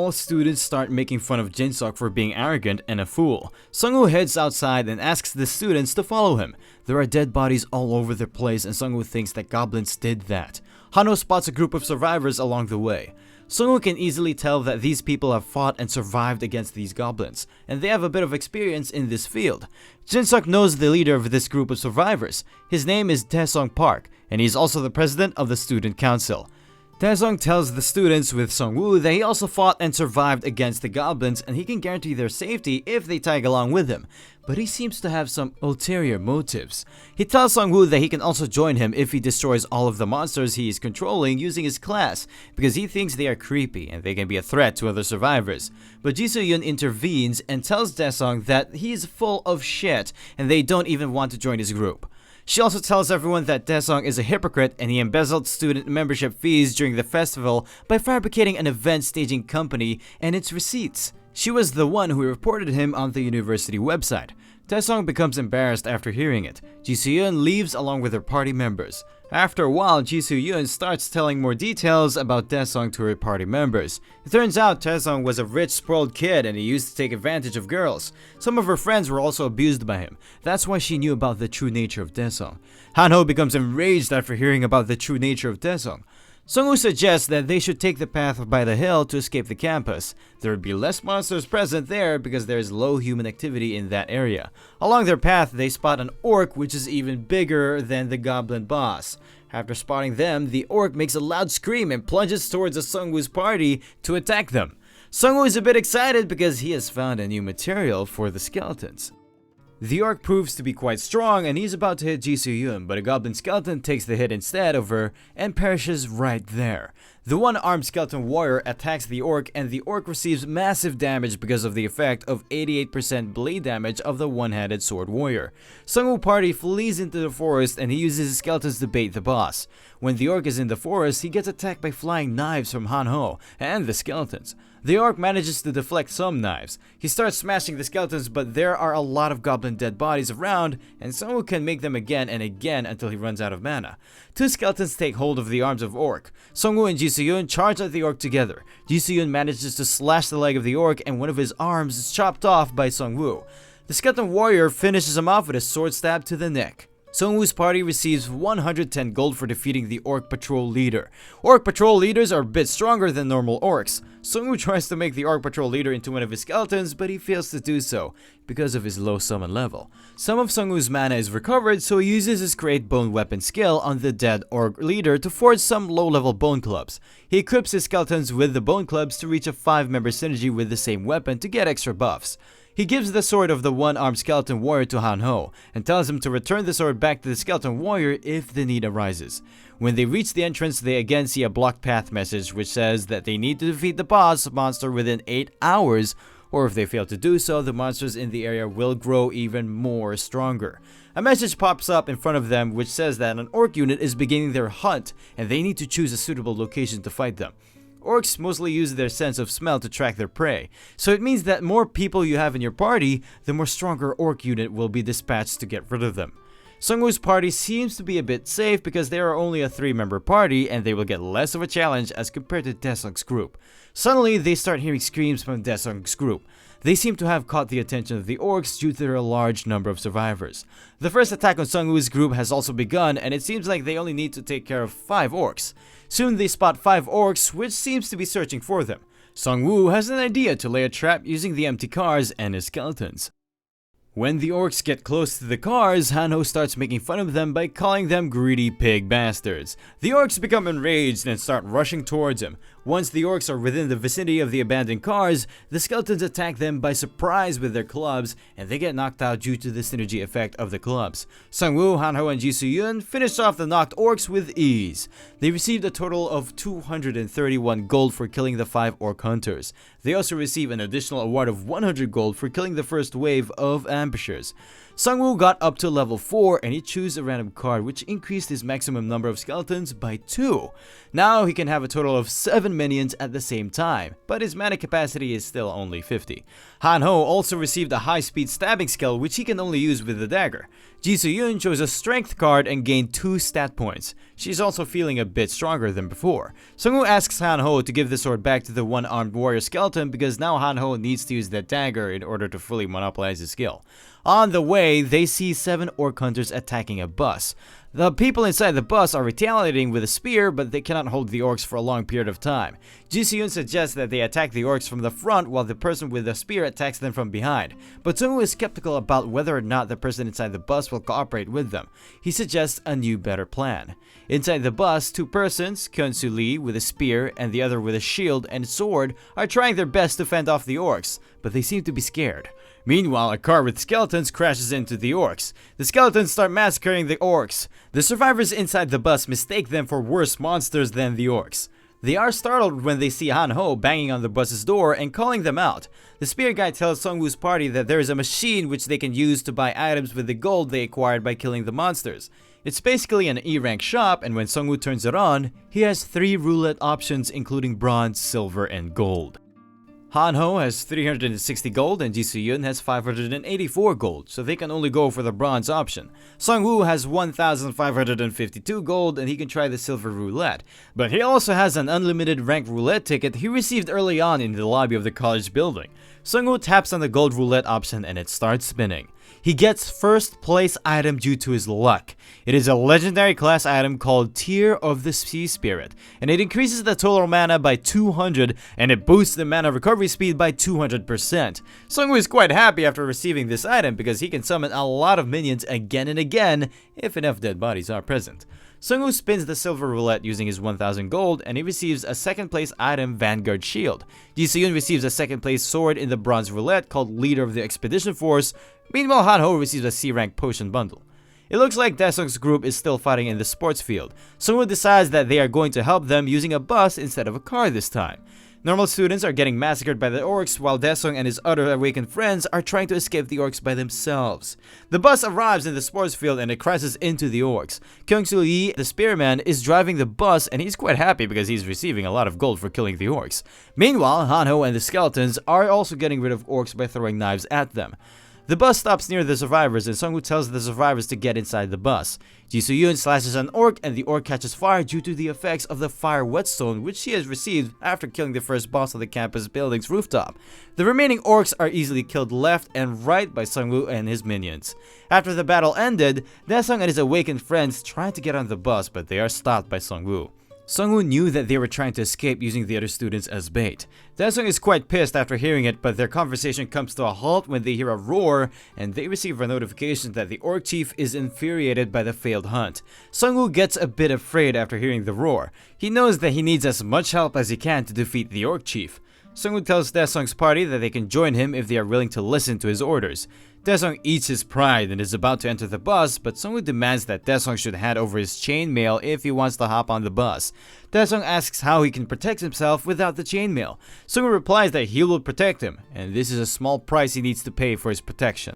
all students start making fun of Jinsuk for being arrogant and a fool. Seongwu heads outside and asks the students to follow him. There are dead bodies all over the place and Seongwu thinks that goblins did that. Hanho spots a group of survivors along the way. Seongwu can easily tell that these people have fought and survived against these goblins, and they have a bit of experience in this field. Jinsuk knows the leader of this group of survivors. His name is Taesung Park, and he's also the president of the student council. Taesung tells the students with Seongwu that he also fought and survived against the goblins and he can guarantee their safety if they tag along with him. But he seems to have some ulterior motives. He tells Seongwu that he can also join him if he destroys all of the monsters he is controlling using his class, because he thinks they are creepy and they can be a threat to other survivors. But Ji Soo-yeon intervenes and tells Taesung that he is full of shit and they don't even want to join his group. She also tells everyone that Taesung is a hypocrite and he embezzled student membership fees during the festival by fabricating an event staging company and its receipts. She was the one who reported him on the university website. Taesung becomes embarrassed after hearing it. Ji Soo-yeon leaves along with her party members. After a while, Ji Soo-yeon starts telling more details about Taesung to her party members. It turns out Taesung was a rich, spoiled kid and he used to take advantage of girls. Some of her friends were also abused by him. That's why she knew about the true nature of Taesung. Hanho becomes enraged after hearing about the true nature of Taesung. Seongwu suggests that they should take the path by the hill to escape the campus. There would be less monsters present there because there is low human activity in that area. Along their path, they spot an orc which is even bigger than the goblin boss. After spotting them, the orc makes a loud scream and plunges towards the Seongwu's party to attack them. Seongwu is a bit excited because he has found a new material for the skeletons. The orc proves to be quite strong and he's about to hit Ji Soo-yeon, but a goblin skeleton takes the hit instead of her and perishes right there. The one-armed skeleton warrior attacks the orc and the orc receives massive damage because of the effect of 88% blade damage of the one-handed sword warrior. Seongwu party flees into the forest and he uses his skeletons to bait the boss. When the orc is in the forest, he gets attacked by flying knives from Hanho and the skeletons. The orc manages to deflect some knives. He starts smashing the skeletons, but there are a lot of goblin dead bodies around, and Seongwu can make them again and again until he runs out of mana. Two skeletons take hold of the arms of orc. Seongwu and Ji Soo-yeon charge at the orc together. Ji Soo-yeon manages to slash the leg of the orc, and one of his arms is chopped off by Seongwu. The skeleton warrior finishes him off with a sword stab to the neck. Seongwu's party receives 110 gold for defeating the orc patrol leader. Orc patrol leaders are a bit stronger than normal orcs. Seongwu tries to make the orc patrol leader into one of his skeletons, but he fails to do so because of his low summon level. Some of Seongwu's mana is recovered, so he uses his create bone weapon skill on the dead orc leader to forge some low-level bone clubs. He equips his skeletons with the bone clubs to reach a 5-member synergy with the same weapon to get extra buffs. He gives the sword of the one-armed skeleton warrior to Hanho and tells him to return the sword back to the skeleton warrior if the need arises. When they reach the entrance, they again see a blocked path message which says that they need to defeat the boss monster within 8 hours, or if they fail to do so, the monsters in the area will grow even more stronger. A message pops up in front of them which says that an orc unit is beginning their hunt and they need to choose a suitable location to fight them. Orcs mostly use their sense of smell to track their prey, so it means that more people you have in your party, the more stronger orc unit will be dispatched to get rid of them. Seongwu's party seems to be a bit safe because they are only a 3-member party and they will get less of a challenge as compared to Taesung's group. Suddenly, they start hearing screams from Taesung's group. They seem to have caught the attention of the orcs due to their large number of survivors. The first attack on Seongwu's group has also begun and it seems like they only need to take care of 5 orcs. Soon they spot 5 orcs which seems to be searching for them. Seongwu has an idea to lay a trap using the empty cars and his skeletons. When the orcs get close to the cars, Hanho starts making fun of them by calling them greedy pig bastards. The orcs become enraged and start rushing towards him. Once the orcs are within the vicinity of the abandoned cars, the skeletons attack them by surprise with their clubs, and they get knocked out due to the synergy effect of the clubs. Seongwu, Hanho, and Ji Soo-yeon finish off the knocked orcs with ease. They received a total of 231 gold for killing the 5 orc hunters. They also receive an additional award of 100 gold for killing the first wave of ambushers. Seongwu got up to level 4 and he chose a random card which increased his maximum number of skeletons by 2. Now he can have a total of 7 minions at the same time, but his mana capacity is still only 50. Hanho also received a high speed stabbing skill which he can only use with the dagger. Ji Soo-yoon chose a strength card and gained 2 stat points. She's also feeling a bit stronger than before. Seongwu asks Hanho to give the sword back to the one-armed warrior skeleton because now Hanho needs to use that dagger in order to fully monopolize his skill. On the way, they see 7 orc hunters attacking a bus. The people inside the bus are retaliating with a spear, but they cannot hold the orcs for a long period of time. Ji Soo-yoon suggests that they attack the orcs from the front while the person with the spear attacks them from behind. But Seongwu is skeptical about whether or not the person inside the bus will cooperate with them. He suggests a new better plan. Inside the bus, 2 persons, Kyun-soo Lee with a spear and the other with a shield and sword, are trying their best to fend off the orcs, but they seem to be scared. Meanwhile, a car with skeletons crashes into the orcs. The skeletons start massacring the orcs. The survivors inside the bus mistake them for worse monsters than the orcs. They are startled when they see Hanho banging on the bus's door and calling them out. The spear guy tells Seongwoo's party that there is a machine which they can use to buy items with the gold they acquired by killing the monsters. It's basically an E-rank shop, and when Seongwoo turns it on, he has 3 roulette options including bronze, silver, and gold. Hanho has 360 gold and Ji Soo-yoon has 584 gold, so they can only go for the bronze option. Seongwoo has 1552 gold and he can try the silver roulette, but he also has an unlimited rank roulette ticket he received early on in the lobby of the college building. Seongwoo taps on the gold roulette option and it starts spinning. He gets first place item due to his luck. It is a legendary class item called Tear of the Sea Spirit, and it increases the total mana by 200 and it boosts the mana recovery speed by 200%. Seongwoo is quite happy after receiving this item because he can summon a lot of minions again and again if enough dead bodies are present. Seongwoo spins the silver roulette using his 1000 gold and he receives a second place item Vanguard Shield. Ji Soo-yoon receives a second place sword in the bronze roulette called Leader of the Expedition Force. Meanwhile, Hanho receives a C-rank potion bundle. It looks like Daesung's group is still fighting in the sports field. Seongwoo decides that they are going to help them using a bus instead of a car this time. Normal students are getting massacred by the orcs while Daesung and his other awakened friends are trying to escape the orcs by themselves. The bus arrives in the sports field and it crashes into the orcs. Kyung-soo Lee, the spearman, is driving the bus and he's quite happy because he's receiving a lot of gold for killing the orcs. Meanwhile, Hanho and the skeletons are also getting rid of orcs by throwing knives at them. The bus stops near the survivors and Seongwoo tells the survivors to get inside the bus. Ji Soo-yoon slashes an orc and the orc catches fire due to the effects of the fire whetstone which he has received after killing the first boss on the campus building's rooftop. The remaining orcs are easily killed left and right by Seongwoo and his minions. After the battle ended, Daesung and his awakened friends try to get on the bus but they are stopped by Seongwoo. Seongwoo knew that they were trying to escape using the other students as bait. Daesung is quite pissed after hearing it, but their conversation comes to a halt when they hear a roar and they receive a notification that the orc chief is infuriated by the failed hunt. Seongwoo gets a bit afraid after hearing the roar. He knows that he needs as much help as he can to defeat the orc chief. Seongwoo tells Daesung's party that they can join him if they are willing to listen to his orders. Daesung eats his pride and is about to enter the bus, but Seongwoo demands that Daesung should hand over his chainmail if he wants to hop on the bus. Daesung asks how he can protect himself without the chainmail. Seongwoo replies that he will protect him, and this is a small price he needs to pay for his protection.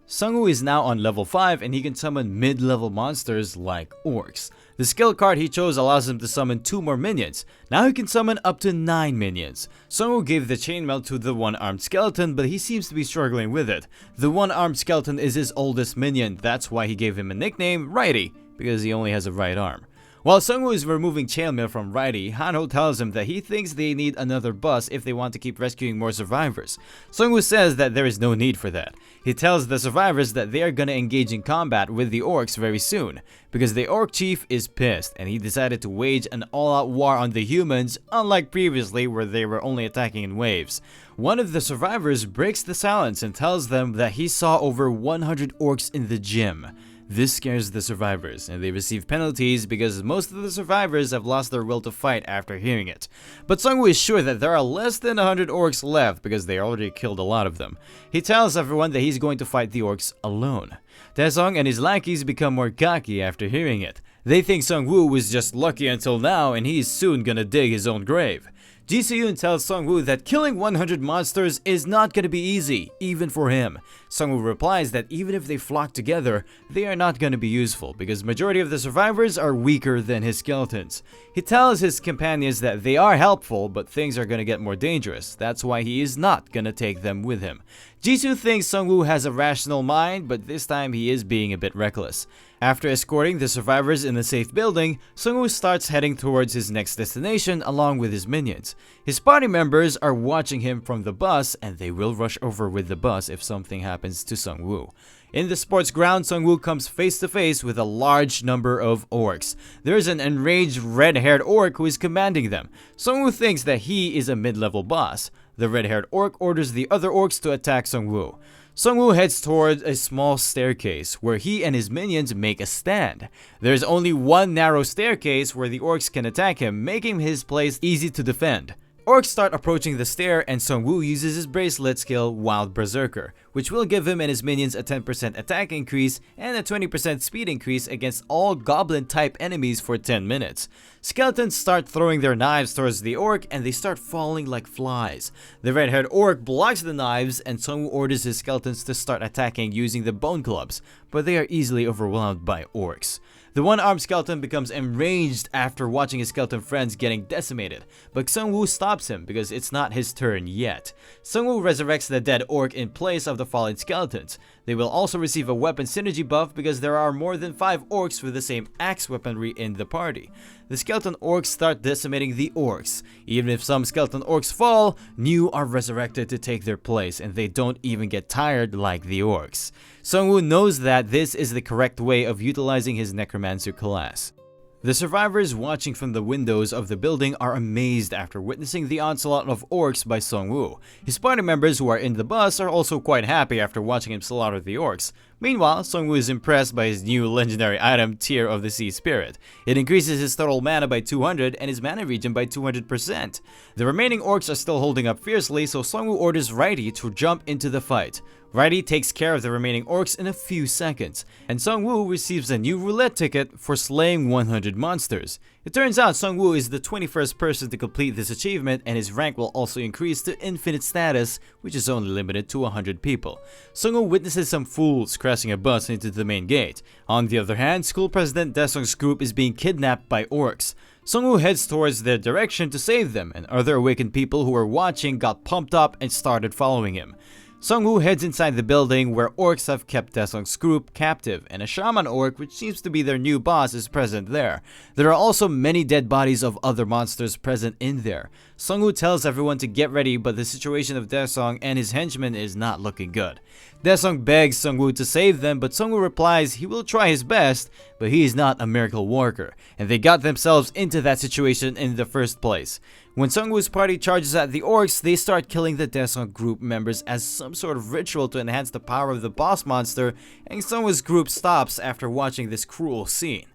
Seongwoo is now on level 5 and he can summon mid-level monsters like orcs. The skill card he chose allows him to summon 2 more minions. Now he can summon up to 9 minions. Seongwoo gave the chainmail to the one-armed skeleton, but he seems to be struggling with it. The one-armed skeleton is his oldest minion, that's why he gave him a nickname, Righty, because he only has a right arm. While Seongwoo is removing chainmail from Righty, Hanho tells him that he thinks they need another bus if they want to keep rescuing more survivors. Seongwoo says that there is no need for that. He tells the survivors that they are gonna engage in combat with the orcs very soon, because the orc chief is pissed and he decided to wage an all-out war on the humans, unlike previously where they were only attacking in waves. One of the survivors breaks the silence and tells them that he saw over 100 orcs in the gym. This scares the survivors, and they receive penalties because most of the survivors have lost their will to fight after hearing it. But Seongwoo is sure that there are less than 100 orcs left because they already killed a lot of them. He tells everyone that he's going to fight the orcs alone. Daesung and his lackeys become more cocky after hearing it. They think Seongwoo was just lucky until now and he's soon gonna dig his own grave. Ji Soo-yoon tells Seongwu that killing 100 monsters is not gonna be easy, even for him. Seongwu replies that even if they flock together, they are not gonna be useful because majority of the survivors are weaker than his skeletons. He tells his companions that they are helpful, but things are gonna get more dangerous. That's why he is not gonna take them with him. Jisoo thinks Seongwu has a rational mind, but this time he is being a bit reckless. After escorting the survivors in a safe building, Seongwu starts heading towards his next destination along with his minions. His party members are watching him from the bus and they will rush over with the bus if something happens to Seongwu. In the sports ground, Seongwu comes face to face with a large number of orcs. There is an enraged red-haired orc who is commanding them. Seongwu thinks that he is a mid-level boss. The red-haired orc orders the other orcs to attack Seongwu. Seongwu heads towards a small staircase where he and his minions make a stand. There is only one narrow staircase where the orcs can attack him, making his place easy to defend. Orcs start approaching the stair and Seongwu uses his bracelet skill Wild Berserker, which will give him and his minions a 10% attack increase and a 20% speed increase against all goblin type enemies for 10 minutes. Skeletons start throwing their knives towards the orc and they start falling like flies. The red-haired orc blocks the knives and Seongwu orders his skeletons to start attacking using the bone clubs, but they are easily overwhelmed by orcs. The one-armed skeleton becomes enraged after watching his skeleton friends getting decimated, but Seongwu stops him because it's not his turn yet. Seongwu resurrects the dead orc in place of the fallen skeletons. They will also receive a weapon synergy buff because there are more than 5 orcs with the same axe weaponry in the party. The skeleton orcs start decimating the orcs. Even if some skeleton orcs fall, new are resurrected to take their place and they don't even get tired like the orcs. Seongwu knows that this is the correct way of utilizing his Necromancer class. The survivors watching from the windows of the building are amazed after witnessing the onslaught of orcs by Seongwu. His party members who are in the bus are also quite happy after watching him slaughter the orcs. Meanwhile, Seongwu is impressed by his new legendary item, Tear of the Sea Spirit. It increases his total mana by 200 and his mana regen by 200%. The remaining orcs are still holding up fiercely, so Seongwu orders Raidi to jump into the fight. Raidi takes care of the remaining orcs in a few seconds, and Seongwu receives a new roulette ticket for slaying 100 monsters. It turns out Seongwu is the 21st person to complete this achievement, and his rank will also increase to infinite status, which is only limited to 100 people. Seongwu witnesses some fools crashing a bus into the main gate. On the other hand, school president Daesung's group is being kidnapped by orcs. Seongwu heads towards their direction to save them, and other awakened people who were watching got pumped up and started following him. Seongwu heads inside the building where orcs have kept Daesung's group captive, and a shaman orc, which seems to be their new boss, is present there. There are also many dead bodies of other monsters present in there. Seongwu tells everyone to get ready, but the situation of Daesung and his henchmen is not looking good. Daesung begs Seongwu to save them, but Seongwu replies he will try his best, but he is not a miracle worker, and they got themselves into that situation in the first place. When Seongwu's party charges at the orcs, they start killing the Daesung group members as some sort of ritual to enhance the power of the boss monster, and Seongwu's group stops after watching this cruel scene.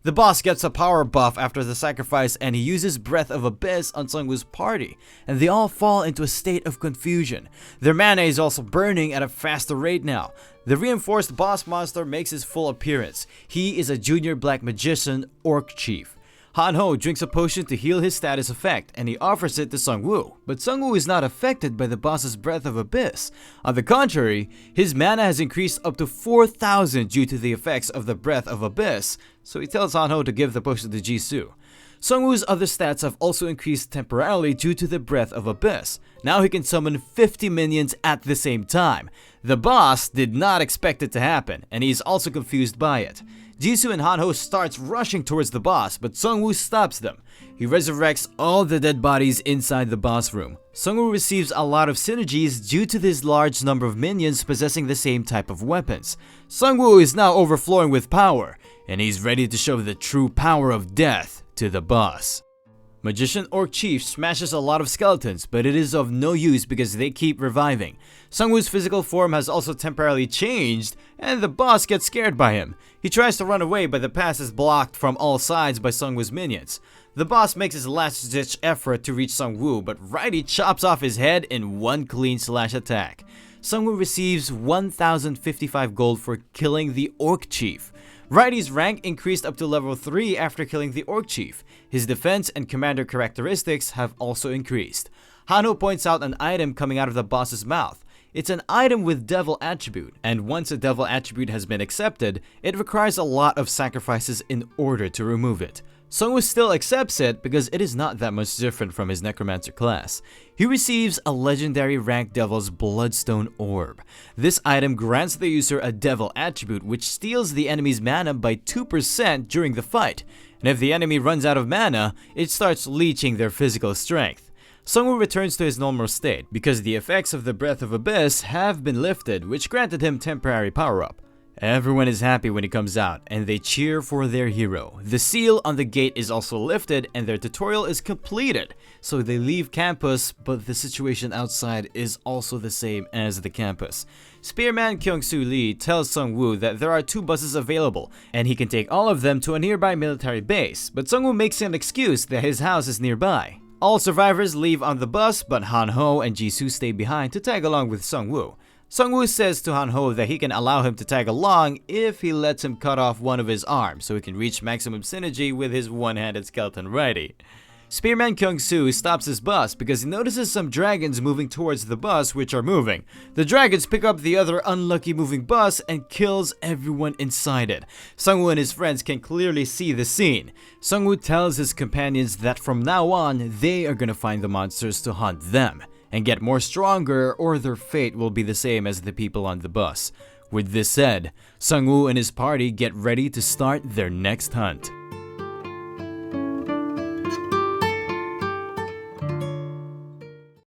The boss gets a power buff after the sacrifice and he uses Breath of Abyss on Seongwu's party, and they all fall into a state of confusion. Their mana is also burning at a faster rate now. The reinforced boss monster makes his full appearance. He is a junior black magician orc chief. Han-ho drinks a potion to heal his status effect, and he offers it to Seongwu. But Seongwu is not affected by the boss's Breath of Abyss. On the contrary, his mana has increased up to 4,000 due to the effects of the Breath of Abyss, so he tells Han-ho to give the potion to Jisoo. Seongwu's other stats have also increased temporarily due to the Breath of Abyss. Now he can summon 50 minions at the same time. The boss did not expect it to happen, and he is also confused by it. Jisoo and Han-ho starts rushing towards the boss, but Seongwu stops them. He resurrects all the dead bodies inside the boss room. Seongwu receives a lot of synergies due to this large number of minions possessing the same type of weapons. Seongwu is now overflowing with power, and he's ready to show the true power of death to the boss. Magician Orc Chief smashes a lot of skeletons, but it is of no use because they keep reviving. Seongwu's physical form has also temporarily changed, and the boss gets scared by him. He tries to run away, but the path is blocked from all sides by Seongwu's minions. The boss makes his last-ditch effort to reach Seongwu, but Raidi chops off his head in one clean slash attack. Seongwu receives 1,055 gold for killing the Orc Chief. Righty's rank increased up to level 3 after killing the Orc Chief. His defense and commander characteristics have also increased. Hanho points out an item coming out of the boss's mouth. It's an item with devil attribute, and once a devil attribute has been accepted, it requires a lot of sacrifices in order to remove it. Seongwu still accepts it because it is not that much different from his Necromancer class. He receives a legendary rank devil's Bloodstone Orb. This item grants the user a devil attribute which steals the enemy's mana by 2% during the fight, and if the enemy runs out of mana, it starts leeching their physical strength. Seongwu returns to his normal state because the effects of the Breath of Abyss have been lifted, which granted him temporary power-up. Everyone is happy when he comes out, and they cheer for their hero. The seal on the gate is also lifted, and their tutorial is completed. So they leave campus, but the situation outside is also the same as the campus. Spearman Kyung-soo Lee tells Seongwu that there are 2 buses available, and he can take all of them to a nearby military base, but Seongwu makes an excuse that his house is nearby. All survivors leave on the bus, but Hanho and Jisoo stay behind to tag along with Seongwu. Seongwu says to Hanho that he can allow him to tag along if he lets him cut off one of his arms so he can reach maximum synergy with his one-handed skeleton righty. Spearman Kyung-soo stops his bus because he notices some dragons moving towards the bus which are moving. The dragons pick up the other unlucky moving bus and kills everyone inside it. Seongwu and his friends can clearly see the scene. Seongwu tells his companions that from now on, they are gonna find the monsters to hunt them and get more stronger, or their fate will be the same as the people on the bus. With this said, Seongwu and his party get ready to start their next hunt.